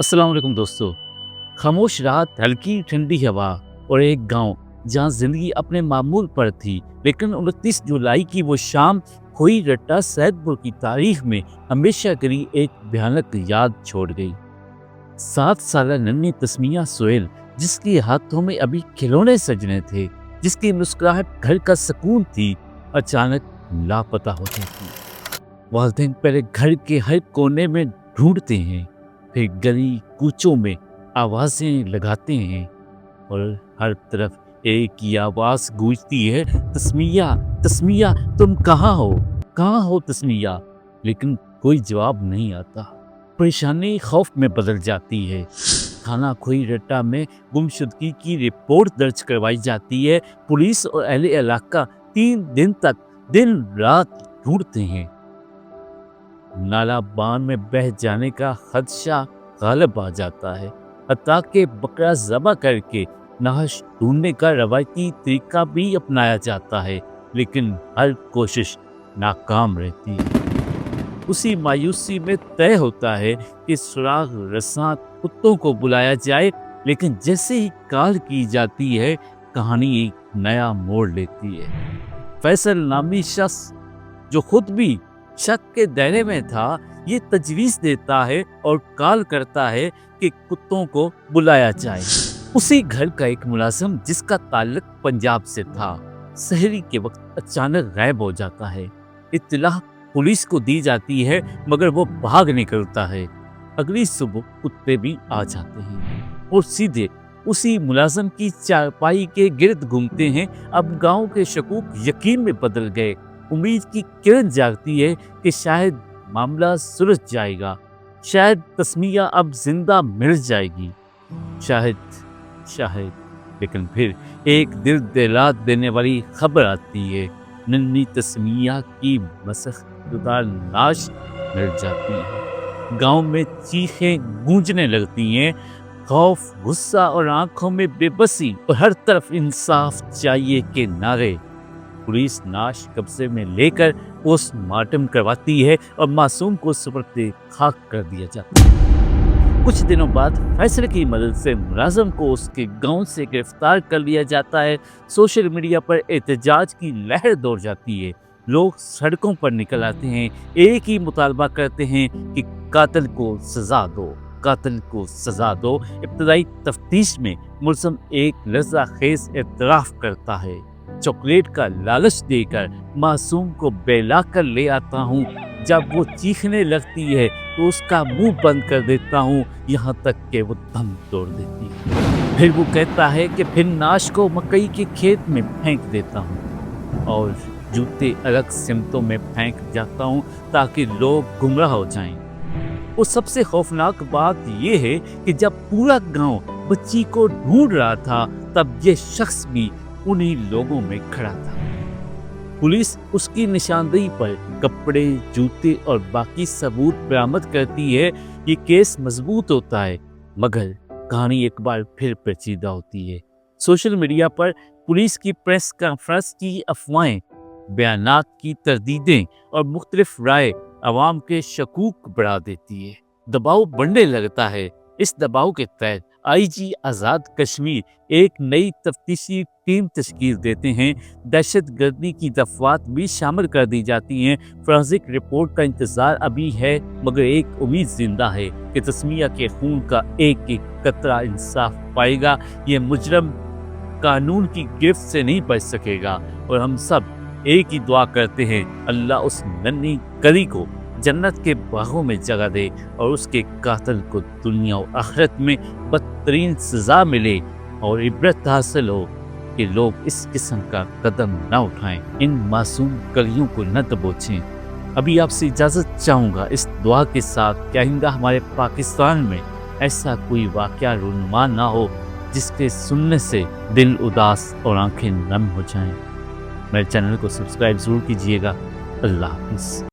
अस्सलाम वालेकुम दोस्तों। खामोश रात, हल्की ठंडी हवा और एक गांव जहां जिंदगी अपने मामूल पर थी, लेकिन 29 जुलाई की वो शाम हुई रट्टा सैदपुर की तारीख में हमेशा के लिए एक भयानक याद छोड़ गई। 7 साल नन्ही तस्मिया सोहेल, जिसके हाथों में अभी खिलौने सजने थे, जिसकी मुस्कुराहट घर का सुकून थी, अचानक लापता हो जाती। वालिदैन पहले घर के हर कोने में ढूंढते हैं, फिर गली कूचों में आवाजें लगाते हैं और हर तरफ एक ही आवाज गूंजती है, तस्मिया, तस्मिया, तुम कहाँ हो तस्मिया। लेकिन कोई जवाब नहीं आता। परेशानी खौफ में बदल जाती है। थाना खोई रट्टा में गुमशुदगी की रिपोर्ट दर्ज करवाई जाती है। पुलिस और अहले इलाका 3 दिन तक दिन रात ढूंढते हैं। नाला बांध में बह जाने का खदशा गालिब आ जाता है। हत्ता के बकरा ज़बह करके नाश ढूंढने का रवायती तरीका भी अपनाया जाता है, लेकिन हर कोशिश नाकाम रहती है। उसी मायूसी में तय होता है कि सुराग रसां कुत्तों को बुलाया जाए, लेकिन जैसे ही कॉल की जाती है, कहानी एक नया मोड़ लेती है। फैसल नामी शख्स, जो खुद भी शक के दायरे में था, ये तजवीज देता है और कॉल करता है कि कुत्तों को बुलाया जाए। उसी घर का एक मुलाजिम, जिसका ताल्लुक पंजाब से था, सहरी के वक्त अचानक गायब हो जाता है। इत्तला पुलिस को दी जाती है, मगर वो भाग निकलता है। अगली सुबह कुत्ते भी आ जाते हैं और सीधे उसी मुलाजिम की चारपाई के गिर्द घूमते हैं। अब गांव के शकूक यकीन में बदल गए। उम्मीद की किरण जागती है कि शायद मामला सुलझ जाएगा, शायद तस्मिया अब जिंदा मिल जाएगी, शायद। लेकिन फिर एक दिल दहला देने वाली खबर आती है। नन्ही तस्मिया की मसख्तदार लाश मिल जाती है। गांव में चीखें गूंजने लगती हैं, खौफ, गुस्सा और आंखों में बेबसी, और हर तरफ इंसाफ चाहिए के नारे। पुलिस नाश कब्जे में लेकर पोस्टमार्टम करवाती है और मासूम को सुपुर्द खाक कर दिया जाता है। कुछ दिनों बाद फैसले की मदद से मुलाजिम को उसके गांव से गिरफ्तार कर लिया जाता है। सोशल मीडिया पर एहतजाज की लहर दौड़ जाती है। लोग सड़कों पर निकल आते हैं, एक ही मुतालबा करते हैं कि कातिल को सजा दो। इब्तदाई तफ्तीश में मुलजिम एक लज्जाखेज एतराफ करता है। चॉकलेट का लालच देकर मासूम को बेला कर ले आता हूँ। जब वो चीखने लगती है तो उसका मुंह बंद कर देता हूँ, यहाँ तक कि वो दम तोड़ देती है। फिर वो कहता है कि फिर नाश को मकई के खेत में फेंक देता हूँ और जूते अलग सिमतों में फेंक जाता हूँ ताकि लोग गुमराह हो जाएं। वो सबसे खौफनाक बात ये है कि जब पूरा गांव बच्ची को ढूंढ रहा था, तब ये शख्स भी उन्हीं लोगों में खड़ा था। पुलिस उसकी निशानदेही पर कपड़े, जूते और बाकी सबूत बरामद करती है। ये केस मजबूत होता है, मगर कहानी एक बार फिर पेचीदा होती है। सोशल मीडिया पर पुलिस की प्रेस कॉन्फ्रेंस की अफवाहें, बयानात की तरदीदें और मुख्तलिफ राय अवाम के शकूक बढ़ा देती है। दबाव बढ़ने लगता है। इस दबाव के तहत आईजी आज़ाद कश्मीर एक नई तफ्तीशी टीम तश्कील देते हैं। दहशत गर्दी की दफात भी शामिल कर दी जाती हैं। फोरेंसिक रिपोर्ट का इंतजार अभी है, मगर एक उम्मीद जिंदा है कि तस्मिया के खून का एक एक कतरा इंसाफ पाएगा। ये मुजरम कानून की गिरफ्त से नहीं बच सकेगा, और हम सब एक ही दुआ करते हैं, अल्लाह उस नन्ही कली को जन्नत के बागों में जगह दे और उसके कातिल को दुनिया और आखिरत में बदतरीन सजा मिले, और इबरत हासिल हो कि लोग इस किस्म का कदम न उठाएं, इन मासूम कलियों को न दबोचें। अभी आपसे इजाज़त चाहूँगा इस दुआ के साथ कि आइंदा हमारे पाकिस्तान में ऐसा कोई वाक़या रुन्मा ना हो जिसके सुनने से दिल उदास और आंखें नम हो जाएं। मेरे चैनल को सब्सक्राइब ज़रूर कीजिएगा। अल्लाह हाफ़िज़।